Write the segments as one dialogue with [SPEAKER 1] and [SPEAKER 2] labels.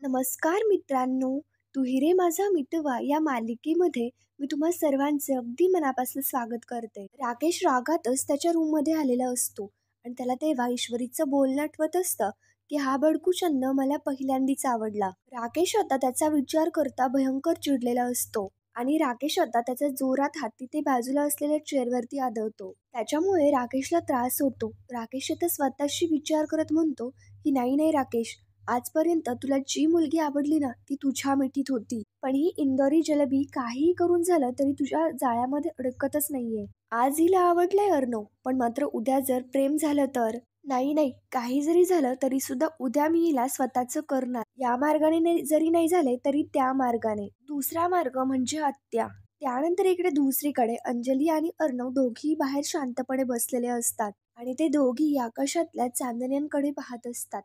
[SPEAKER 1] नमस्कार मित्रांनो, "तू रे माझा मितवा" या मालिकेमध्ये मी तुम्हा सर्वांचे अगदी मनापासून स्वागत करते. राकेश रागातच त्याच्या रूममध्ये आलेला असतो आणि त्याला तेव्हा ईश्वरीचं बोलणं आठवत असतं की हा बडकू चंद मला पहिल्यांदाच आवडला. राकेश आता त्याचा विचार करता भयंकर चिडलेला असतो आणि राकेश आता त्याचा जोरात हात तिथे बाजूला असलेल्या चेअरवरती आदळतो. त्याच्यामुळे राकेशला त्रास होतो. राकेश आता स्वतःशी विचार करत म्हणतो की नाही नाही राकेश, आजपर्यंत तुला जी मुलगी आवडली ना ती तुझ्या मिठीत होती, पण ही इंदोरी जलेबी काहीही करून झालं तरी तुझ्या जाळ्यामध्ये अडकतच नाहीये. आज हिला आवडलंय अर्णव, पण मात्र उद्या जर प्रेम झालं तर? नाही नाही, काही जरी झालं तरी सुद्धा उद्या मी हिला स्वतःच करणार. या मार्गाने जरी नाही झाले तरी त्या मार्गाने. दुसरा मार्ग म्हणजे हत्या. त्यानंतर इकडे दुसरीकडे अंजली आणि अर्णव दोघी बाहेर शांतपणे बसलेले असतात आणि ते दोघी आकाशातल्या चांदण्यांकडे पाहत असतात.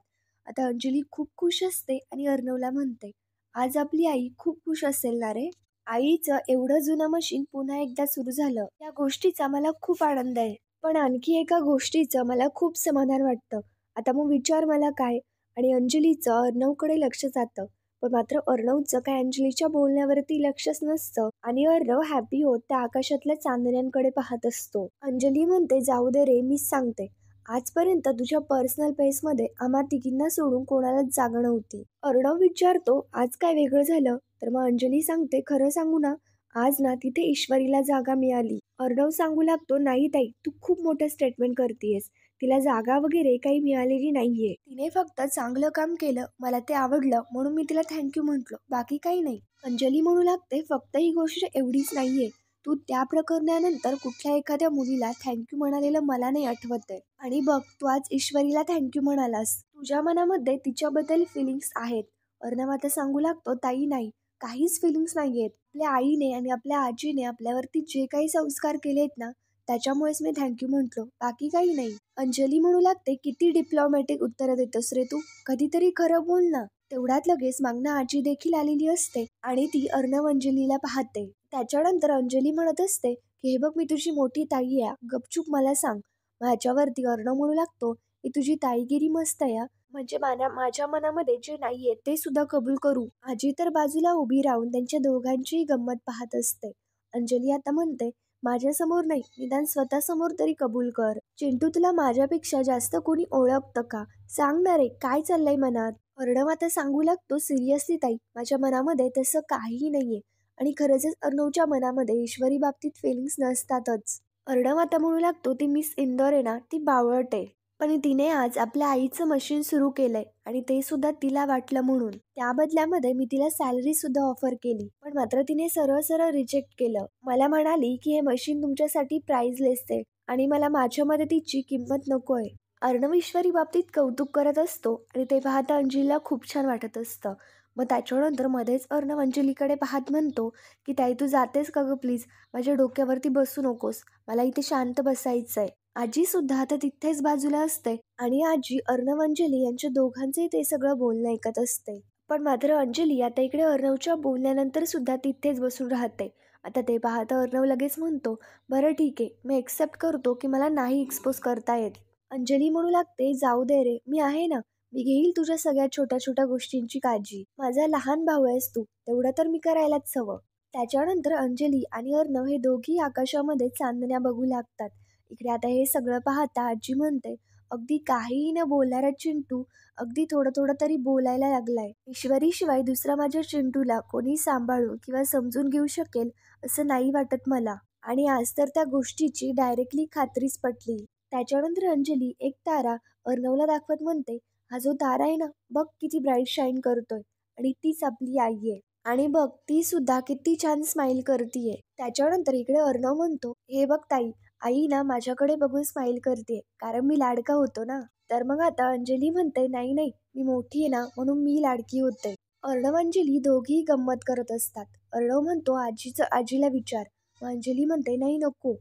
[SPEAKER 1] आता अंजली खूप खुश असते आणि अर्णवला म्हणते, आज आपली आई खूप खुश असेल ना रे. आईचं एवढं जुनं मशीन पुन्हा एकदा सुरू झालं या गोष्टीचा मला खूप आनंद आहे. पण आणखी एका गोष्टीचं मला खूप समाधान वाटतं. आता मग विचार मला काय? आणि अंजलीचं अर्णवकडे लक्ष जातं. पण मात्र अर्णवचं काय अंजलीच्या बोलण्यावरती लक्षच नसतं आणि अर्णव हॅपी होत त्या आकाशातल्या चांदण्यांकडे पाहत असतो. अंजली म्हणते, जाऊ दे रे, मीच सांगते, आजपर्यंत तुझ्या पर्सनल पेसमध्ये आम्हा तिघींना सोडून कोणालाच जागा नव्हती. अर्णव विचारतो, आज काय वेगळं झालं? तर मग अंजली सांगते, खरं सांगू ना, आज ना तिथे ईश्वरीला जागा मिळाली. अर्णव सांगू लागतो, नाही ताई, तू खूप मोठं स्टेटमेंट करतेयस. तिला जागा वगैरे काही मिळालेली नाहीये. तिने फक्त चांगलं काम केलं, मला ते आवडलं म्हणून मी तिला थँक्यू म्हटलं, बाकी काही नाही. अंजली म्हणू लागते, फक्त ही गोष्ट एवढीच नाहीये. तू त्या प्रकरणानंतर कुठल्या एखाद्या मुलीला थँक्यू म्हणालेलं मला नाही आठवत आहे. आणि बघ, तू आज ईश्वरीला थँक्यू म्हणालास. तुझ्या मनामध्ये तिच्याबद्दल फिलिंग्स आहेत. अर्णव आता सांगू लागतो, ताई नाही, काहीच फिलिंग्स नाहीयेत. आपल्या आईने आणि आपल्या आजीने आपल्यावरती जे काही संस्कार केलेत ना, त्याच्यामुळेच मी थँक्यू म्हटलो, बाकी काही नाही. अंजली म्हणू लागते, किती डिप्लोमॅटिक उत्तर देतोस रे तू, कधीतरी खरं बोल ना. तेवढ्यात लगेच मागणं आजी देखील आलेली असते आणि ती अर्णव अंजलीला पाहते. त्याच्यानंतर अंजली म्हणत असते की हे बघ, मी तुझी मोठी ताई आहे, गपचूप मला सांग. माझ्यावरती अर्णव म्हणू लागतो, ही तुझी ताईगिरी मस्त आहे, म्हणजे माझ्या मनामध्ये जे नाहीये ते सुद्धा कबूल करू. आजी तर बाजूला उभी राहून त्यांच्या दोघांचीही गंमत पाहत असते. अंजली आता म्हणते, माझ्यासमोर नाही, निदान स्वतःसमोर तरी कबूल कर. चिंटू, तुला माझ्यापेक्षा जास्त कोणी ओळखतं का? सांग ना रे, काय चाललंय मनात? अर्णव आता सांगू लागतो, सिरियसली ताई, माझ्या मनामध्ये तसं काहीही नाहीये आणि खरंच अर्णवच्या मनामध्ये ईश्वरी बाबतीत फिलिंग्स नसतातच. अर्णव आता म्हणू लागतो, ती मिस इंदोर आहे ना, ती बावळट आहे, पण तिने आज आपल्या आईचं मशीन सुरू केलंय आणि ते सुद्धा तिला वाटलं म्हणून. त्या बदल्यामध्ये मी तिला सॅलरी सुद्धा ऑफर केली, पण मात्र तिने सरळ सरळ रिजेक्ट केलं. मला म्हणाली की हे मशीन तुमच्यासाठी प्राइसलेस आहे आणि मला माझ्या मदतीची किंमत नकोय. अर्णव ईश्वरी बाबतीत कौतुक करत असतो आणि ते पाहता अंजलीला खूप छान वाटत असतं. मग त्याच्यानंतर मध्येच अर्णव अंजलीकडे पाहत म्हणतो की ताई, तू जातेस का ग प्लीज, माझ्या डोक्यावरती बसू नकोस, मला इथे शांत बसायचंय. आजी सुद्धा आता तिथेच बाजूला असते आणि आजी अर्णव अंजली यांच्या दोघांचे ते सगळं बोलणं ऐकत असते. पण मात्र अंजली आता इकडे अर्णवच्या बोलण्यानंतर सुद्धा तिथेच बसून राहते. आता ते पाहता अर्णव लगेच म्हणतो, बरं ठीक आहे, मी एक्सेप्ट करतो की मला नाही एक्सपोज करता येत. अंजली म्हणू लागते, जाऊ दे रे, मी आहे ना, मी घेईल तुझ्या सगळ्या छोट्या छोट्या गोष्टींची काळजी. माझा लहान भाऊ आहेस तू, तेवढं तर मी करायलाच हवं. त्याच्यानंतर अंजली आणि अर्णव हे दोघी आकाशामध्ये चांदण्या बघू लागतात. इकडे आता हे सगळं पाहता आजी म्हणते, अगदी काहीही न बोलणारा चिंटू अगदी थोडं थोडं तरी बोलायला लागलाय. ईश्वरीशिवाय दुसरा माझ्या चिंटूला कोणी सांभाळून किंवा समजून घेऊ शकेल असं नाही वाटत मला. आणि आज तर त्या गोष्टीची डायरेक्टली खात्रीच पटली. त्याच्यानंतर अंजली एक तारा अर्णवला दाखवत म्हणते, हा जो तारा आहे ना, बघ किती ब्राईट शाईन करतोय आणि तीच आपली आई आहे. आणि बघ, ती सुद्धा किती छान स्माइल करतीये. त्याच्यानंतर इकडे अर्णव म्हणतो, हे बघ ताई, आई ना माझ्याकडे बघून स्माइल करते कारण मी लाडका होतो ना. तर मग आता अंजली म्हणते, नाही नाही, मी मोठी आहे ना म्हणून मी लाडकी होते. अर्णव अंजली दोघी गंमत करत असतात. अर्णव म्हणतो, आजीला विचार. मग अंजली म्हणते, नाही नको.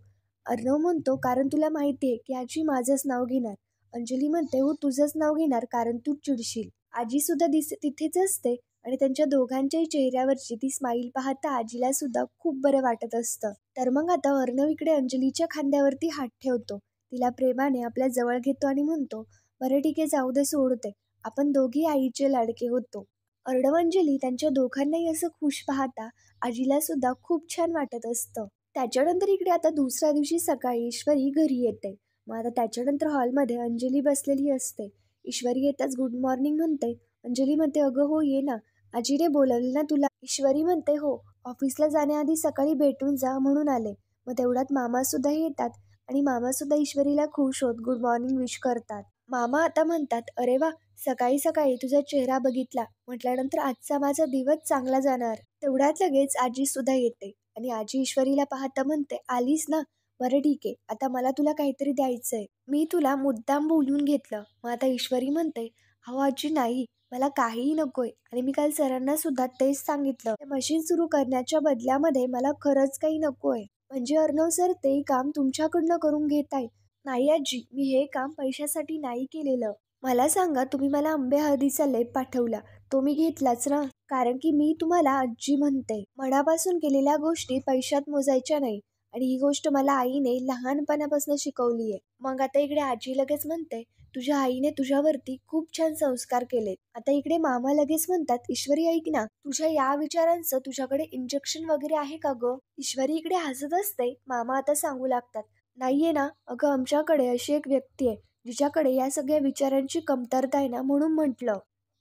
[SPEAKER 1] अर्णव म्हणतो, कारण तुला माहितीये की आजी माझंच नाव घेणार. अंजली म्हणते, हो, तुझंच नाव घेणार कारण तू चिडशील. आजी सुद्धा तिथेच असते आणि त्यांच्या दोघांच्याही चेहऱ्यावरची ती स्माईल पाहता आजीला सुद्धा खूप बरं वाटत असतं. तर मग आता अर्णव इकडे अंजलीच्या खांद्यावरती हात ठेवतो, तिला प्रेमाने आपल्या जवळ घेतो आणि म्हणतो, बरं ठीक आहे, जाऊ दे, सोडते, आपण दोघी आईचे लाडके होतो. अर्णव अंजली त्यांच्या दोघांनाही असं खुश पाहता आजीला सुद्धा खूप छान वाटत असतं. त्याच्यानंतर इकडे आता दुसऱ्या दिवशी सकाळी ईश्वरी घरी येते. मग आता त्याच्यानंतर हॉलमध्ये अंजली बसलेली असते. ईश्वरी येताच गुड मॉर्निंग म्हणते. अंजली म्हणते, अगं हो ये ना, आजीने बोलवलं ना तुला? ईश्वरी म्हणते, हो, ऑफिसला जाण्याआधी सकाळी भेटून जा म्हणून आले. मग तेवढ्यात मामा सुद्धा येतात आणि मामा सुद्धा ईश्वरीला खुश होत गुड मॉर्निंग विश करतात. मामा आता म्हणतात, अरे वा, सकाळी सकाळी तुझा चेहरा बघितला म्हटल्यानंतर आजचा माझा दिवस चांगला जाणार. तेवढ्यात लगेच आजी सुद्धा येते आणि आजी ईश्वरीला पाहता म्हणते, आलीस ना, बरं ठीक आहे, आता मला तुला काहीतरी द्यायचंय. मी तुला मुद्दाम बोलून घेतलं. मग आता ईश्वरी म्हणते, अहो आजी नाही, मला काहीही नकोय आणि मी काल सरांना सुद्धा तेच सांगितलं. ते मशीन सुरू करण्याच्या बदल्यामध्ये मला खरंच काही नकोय. म्हणजे अर्णव सर ते काम तुमच्याकडनं करून घेताय? नाही आजी, मी हे काम पैशासाठी नाही केलेलं. मला सांगा, तुम्ही मला आंबे हळदीचा लेप पाठवला, तो मी घेतलाच ना. कारण की मी तुम्हाला आजी म्हणते. मनापासून केलेल्या गोष्टी पैशात मोजायच्या नाही आणि ही गोष्ट मला आईने लहानपणापासून शिकवली आहे. मग आता इकडे आजी लगेच म्हणते, तुझ्या आईने तुझ्यावरती खूप छान संस्कार केले. आता इकडे मामा लगेच म्हणतात, ईश्वरी ऐक ना, तुझ्या या विचारांचं तुझ्याकडे इंजेक्शन वगैरे आहे का ग? ईश्वरी इकडे हसत असते. मामा आता सांगू लागतात, नाहीये ना, अगं आमच्याकडे अशी एक व्यक्ती आहे जिच्याकडे या सगळ्या विचारांची कमतरता आहे ना,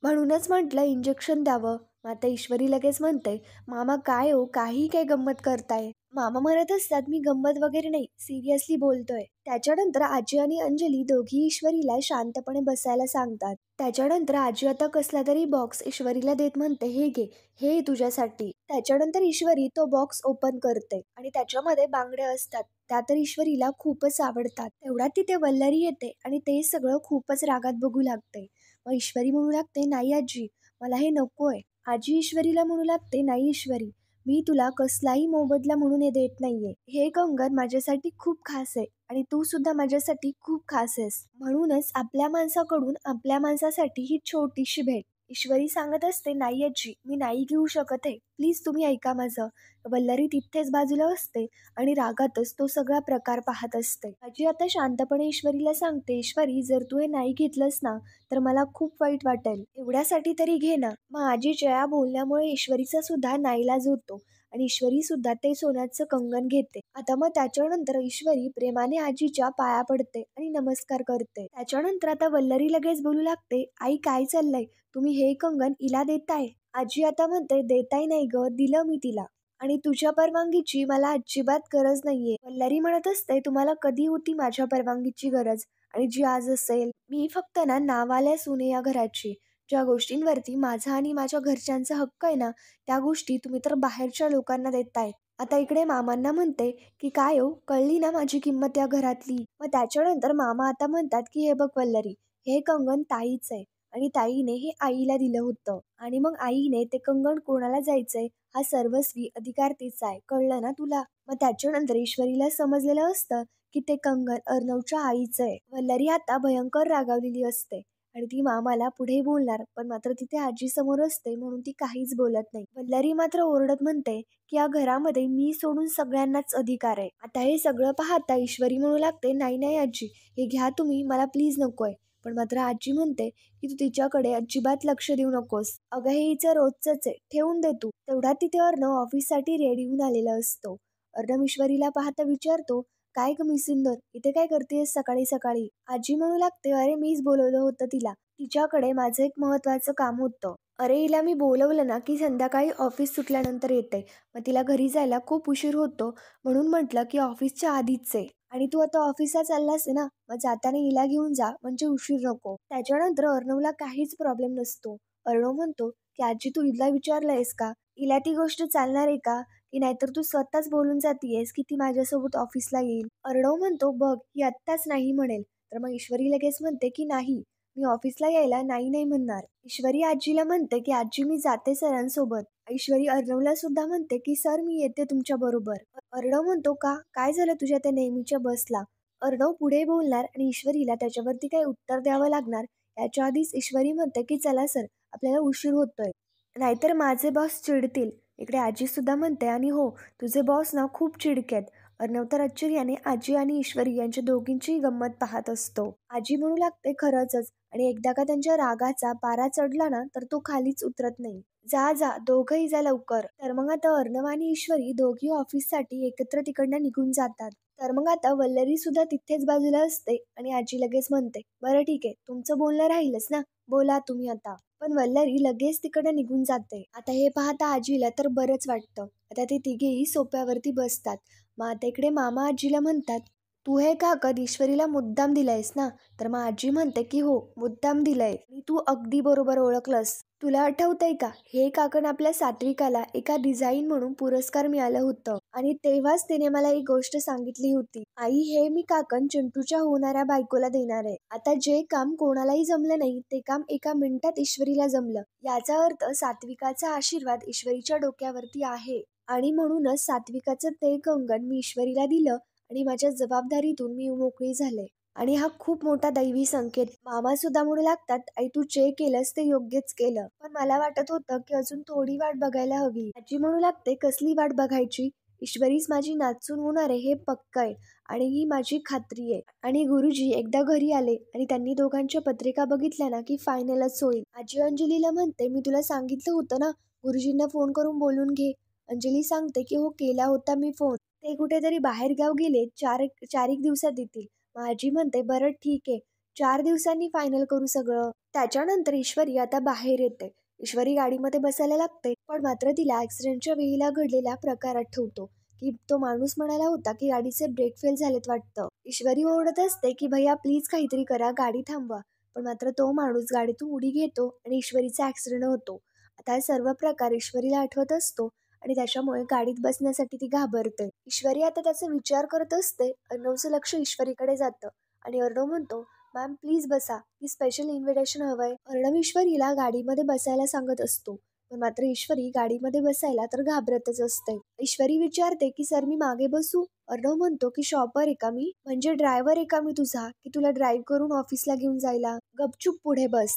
[SPEAKER 1] म्हणूनच म्हटलं इंजेक्शन द्यावं. मग आता ईश्वरी लगेच म्हणते, मामा काय हो, काही काय गंमत करताय? मामा म्हणत असतात, मी गंमत वगैरे नाही, सिरियसली बोलतोय. त्याच्यानंतर आजी आणि अंजली दोघी ईश्वरीला शांतपणे बसायला सांगतात. त्याच्यानंतर आजी आता कसला तरी बॉक्स ईश्वरीला देत म्हणते, हे घे, हे तुझ्यासाठी. त्याच्यानंतर ईश्वरी तो बॉक्स ओपन करते आणि त्याच्यामध्ये बांगड्या असतात. त्या तर ईश्वरीला खूपच आवडतात. तेवढ्यात तिथे वल्लरी येते आणि ते सगळं खूपच रागात बघू लागते. मग ईश्वरी म्हणू लागते, नाही आजी, मला हे नकोय. आजी ईश्वरीला म्हणू लागते, नाही ईश्वरी, मी तुला कसलाही मोबदला म्हणून हे देत नाहीये. हे कंगन माझ्यासाठी खूप खास आहे आणि तू सुद्धा माझ्यासाठी खूप खास आहेस. म्हणूनच आपल्या माणसाकडून आपल्या माणसासाठी ही छोटीशी भेट. ईश्वरी सांगत असते, नाही आजी, मी नाही घेऊ शकत आहे, प्लीज तुम्ही ऐका माझं. वल्लरी तिथेच बाजूला असते आणि रागातच तो सगळा प्रकार पाहत असते. आजी आता शांतपणे ईश्वरीला सांगते, ईश्वरी, जर तू हे नाही घेतलंस ना तर मला खूप वाईट वाटेल. एवढ्यासाठी तरी घे ना. मग आजीच्या या बोलण्यामुळे ईश्वरीचा सुद्धा नाईलाज होतो आणि ईश्वरी सुद्धा ते सोन्याचं कंगन घेते. आता मग त्याच्यानंतर ईश्वरी प्रेमाने आजीच्या पाया पडते आणि नमस्कार करते. त्याच्यानंतर आता वल्लरी लगेच बोलू लागते, आई काय चाललंय, तुम्ही हे कंगन हिला देताय? आजी आता म्हणते, देताय नाही ग, दिलं मी तिला आणि तुझ्या परवानगीची मला अजिबात गरज नाहीये. वल्लरी म्हणत असते, तुम्हाला कधी होती माझ्या परवानगीची गरज आणि जी आज असेल? मी फक्त ना नावाल्या सुने या घराची. ज्या गोष्टींवरती माझा आणि माझ्या घरच्यांचा हक्क आहे ना, त्या गोष्टी तुम्ही तर बाहेरच्या लोकांना देताय. आता इकडे मामांना म्हणते की काय हो, कळली ना माझी किंमत या घरातली? मग त्याच्यानंतर मामा आता म्हणतात की हे बघ वल्लरी, हे कंगन ताईच आहे आणि ताईने हे आईला दिलं होतं आणि मग आईने ते कंगन कोणाला जायचंय हा सर्वस्वी अधिकार तिचा आहे, कळलं ना तुला? मग त्याच्यानंतर ईश्वरीला समजलेलं असतं की ते कंगन अर्णवच्या आईचं आहे. वल्लरी आता भयंकर रागावलेली असते आणि ती मामाला पुढे बोलणार, पण मात्र तिथे आजी समोर असते म्हणून ती काहीच बोलत नाही. वल्लरी मात्र ओरडत म्हणते की या घरामध्ये मी सोडून सगळ्यांनाच अधिकार आहे. आता हे सगळं पाहता ईश्वरी म्हणू लागते, नाही नाही आजी, हे घ्या तुम्ही, मला प्लीज नकोय. पण मात्र आजी म्हणते की तू तिच्याकडे अजिबात लक्ष देऊ नकोस. अगं हे हिचं रोजच आहे, ठेवून दे तू. तेवढ्यात तिथे अर्णव ऑफिससाठी रेडी होऊन आलेला असतो. अर्णव ईश्वरीला पाहता विचारतो, काय ग मी सुंदर, इथे काय करतेस सकाळी सकाळी? आजी म्हणू लागते, अरे मीच बोलवलं होतं तिला, तिच्याकडे माझं एक महत्वाचं काम होतं. अरे हिला मी बोलवलं ना की संध्याकाळी ऑफिस सुटल्यानंतर येते, मग तिला घरी जायला खूप उशीर होतो म्हणून म्हटलं की ऑफिसच्या आधीच आहे. आणि तू आता ऑफिसला चाललास आहे ना, मग जाताना हिला घेऊन जा म्हणजे उशीर नको. त्याच्यानंतर अर्णवला काहीच प्रॉब्लेम नसतो. अर्णव म्हणतो की आजी, तू हिला विचारलंयस का हिला ती गोष्ट चालणार आहे का, की नाहीतर तू स्वतःच बोलून जातीयेस की ती माझ्यासोबत ऑफिसला येईल? अर्णव म्हणतो, बघ ही आत्ताच नाही म्हणेल. तर मग ईश्वरी लगेच म्हणते की नाही, मी ऑफिसला यायला नाही नाही म्हणणार. ईश्वरी आजीला म्हणते की आजी मी जाते सरांसोबत. ईश्वरी अर्णवला सुद्धा म्हणते की सर मी येते तुमच्या बरोबर. अर्णव म्हणतो, का, काय झालं तुझ्या त्या नेहमीच्या बसला? अर्णव पुढे बोलणार आणि ईश्वरीला त्याच्यावरती काही उत्तर द्यावं लागणार याच्या आधीच ईश्वरी म्हणते की चला सर, आपल्याला उशीर होतोय, नाहीतर माझे बॉस चिडतील. इकडे आजी सुद्धा म्हणते, आणि हो, तुझे बॉस ना खूप चिडकेत. अर्णव तर आश्चर्याने आजी आणि ईश्वरी यांच्या दोघींचीही गंमत पाहत असतो. आजी म्हणू लागते, खरंच आणि एकदा का त्यांच्या रागाचा पारा चढला ना तर तो खालीच उतरत नाही. जा जा, दोघंही जा लवकर. तर मग आता अर्णव आणि ईश्वरी दोघी ऑफिससाठी एकत्र तिकडनं निघून जातात. तर मग आता वल्लरी सुद्धा तिथेच बाजूला असते आणि आजी लगेच म्हणते, बरं ठीक आहे, तुमचं बोलणं राहीलच ना, बोला तुम्ही आता. पण वल्लरी लगेच तिकडे निघून जाते. आता हे पाहता आजीला तर बरंच वाटतं. आता ते तिघेही सोप्यावरती बसतात. मग आता इकडे मामा आजीला म्हणतात, तू हे काकद ईश्वरीला मुद्दाम दिलंयस ना? तर मग आजी म्हणते की हो, मुद्दाम दिलंय आणि तू अगदी बरोबर ओळखलंस. तुला आठवतंय का, हे काकण आपल्या सात्विकाला एका डिझाईन म्हणून पुरस्कार मिळालं होतं आणि तेव्हाच तिने मला एक गोष्ट सांगितली होती, आई हे मी काकण चिंटूच्या होणाऱ्या बायकोला देणार आहे. आता जे काम कोणालाही जमलं नाही ते काम एका मिनिटात ईश्वरीला जमलं. याचा अर्थ सात्विकाचा आशीर्वाद ईश्वरीच्या डोक्यावरती आहे आणि म्हणूनच सात्विकाचं ते कंगण मी ईश्वरीला दिलं आणि माझ्या जबाबदारीतून मी मोकळी झाले. आणि हा खूप मोठा दैवी संकेत. मामा सुद्धा म्हणू लागतात, आई तू जे केलंस ते योग्यच केलं, पण मला वाटत होतं की अजून थोडी वाट बघायला हवी. आजी म्हणू लागते, कसली वाट बघायची? ईश्वरीच माझी नाचून होणार आहे हे पक्क आहे आणि ही माझी खात्री आहे. आणि गुरुजी एकदा घरी आले आणि त्यांनी दोघांच्या पत्रिका बघितल्या ना की फायनलच होईल. आजी अंजलीला म्हणते, मी तुला सांगितलं होतं ना, गुरुजींना फोन करून बोलून घे. अंजली सांगते की हो, केला होता मी फोन, ते कुठेतरी बाहेर गाव गेले, चार एक दिवसात येतील. आजी म्हणते, बरं ठीक आहे, 4 दिवसांनी फायनल करू सगळं. त्याच्यानंतर ईश्वरी आता बाहेर येते. ईश्वरी गाडीमध्ये बसायला लागते, पण मात्र तिला ऍक्सिडेंटच्या वेळेला घडलेला प्रकार आठवतो की तो माणूस म्हणाला होता की गाडीचे ब्रेक फेल झालेत वाटतं. ईश्वरी ओरडत असते की भैया प्लीज काहीतरी करा, गाडी थांबवा. पण मात्र तो माणूस गाडीतून उडी घेतो आणि ईश्वरीचा ऍक्सिडेंट होतो. आता हा सर्व प्रकार ईश्वरीला आठवत असतो आणि त्याच्यामुळे गाडीत बसण्यासाठी ती घाबरते. ईश्वरी आता त्याचा विचार करत असते. अर्णवचं लक्ष ईश्वरीकडे जातं आणि अर्णव म्हणतो, मॅम प्लीज बसा, ही स्पेशल इन्व्हिटेशन हवंय. अर्णव ईश्वरीला गाडीमध्ये बसायला सांगत असतो, पण मात्र ईश्वरी गाडीमध्ये बसायला तर घाबरतच असते. ईश्वरी विचारते की सर मी मागे बसू? अर्णव म्हणतो की शॉपर आहे का मी, म्हणजे ड्रायव्हर आहे का मी तुझा, की तुला ड्राईव्ह करून ऑफिसला घेऊन जायला? गपचूप पुढे बस.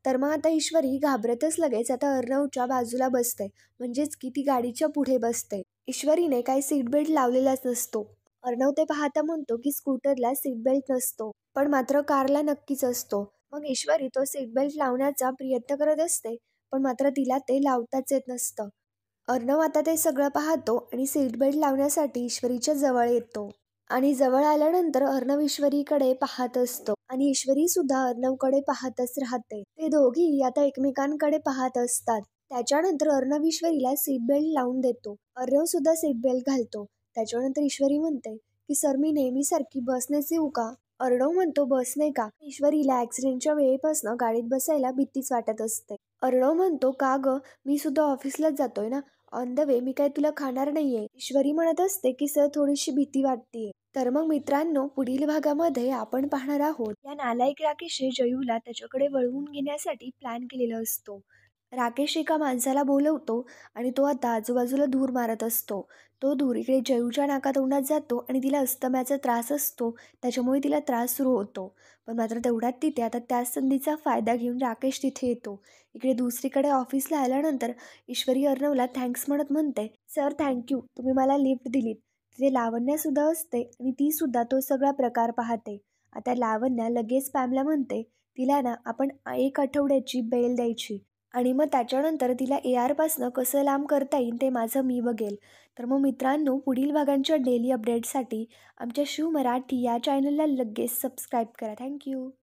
[SPEAKER 1] तर मग आता ईश्वरी घाबरतच लगेच आता अर्णवच्या बाजूला बसते, म्हणजेच की ती गाडीच्या पुढे बसते. ईश्वरीने काही सीट बेल्ट लावलेलाच नसतो. अर्णव ते पाहता म्हणतो की स्कूटरला सीट बेल्ट नसतो, पण मात्र कारला नक्कीच असतो. मग ईश्वरी तो सीट बेल्ट लावण्याचा प्रयत्न करत असते, पण मात्र तिला ते लावताच येत नसतं. अर्णव आता ते सगळं पाहतो आणि सीट बेल्ट लावण्यासाठी ईश्वरीच्या जवळ येतो आणि जवळ आल्यानंतर अर्णव ईश्वरीकडे पाहत असतो आणि ईश्वरी सुद्धा अर्णवकडे पाहतच राहते. ते दोघी आता एकमेकांकडे पाहत असतात. त्याच्यानंतर अर्णव ईश्वरीला सीट बेल्ट लावून देतो. अर्णव सुद्धा सीट बेल्ट घालतो. त्याच्यानंतर ईश्वरी म्हणते की सर मी नेहमीसारखी बसनेच येऊ का? अर्णव म्हणतो, बसने का? ईश्वरीला ऍक्सिडेंटच्या वेळेपासून गाडीत बसायला भीतीच वाटत असते. अर्णव म्हणतो, का ग, मी सुद्धा ऑफिसलाच जातोय ना, ऑन द वे मी काय तुला खाणार नाहीये. ईश्वरी म्हणत असते की सर थोडीशी भीती वाटतेय. तर मग मित्रांनो, पुढील भागामध्ये आपण पाहणार आहोत या नालायक राकेशने जयूला त्याच्याकडे वळवून घेण्यासाठी प्लॅन केलेला असतो. राकेश एका माणसाला बोलवतो आणि तो आता आजूबाजूला धूर मारत असतो. तो धूर इकडे जयूच्या नाकातोंडात जातो आणि तिला अस्थम्याचा त्रास असतो, त्याच्यामुळे तिला त्रास सुरू होतो. पण मात्र तेवढ्यात तिथे आता त्याच संधीचा फायदा घेऊन राकेश तिथे येतो. इकडे दुसरीकडे ऑफिसला आल्यानंतर ईश्वरी अर्णवला थँक्स म्हणत म्हणते, सर थँक्यू, तुम्ही मला लिफ्ट दिलीत. तिथे लावण्या सुद्धा असते आणि ती सुद्धा तो सगळा प्रकार पाहते. आता लावण्या लगेच पॅमला म्हणते, तिला ना आपण 1 आठवड्याची बेल द्यायची आणि मग त्याच्यानंतर तिला AR पासनं कसं लांब करता येईल ते माझं मी बघेल. तर मग मित्रांनो, पुढील भागांच्या डेली अपडेटसाठी आमच्या शिव मराठी या चॅनलला लगेच सबस्क्राईब करा. थँक्यू.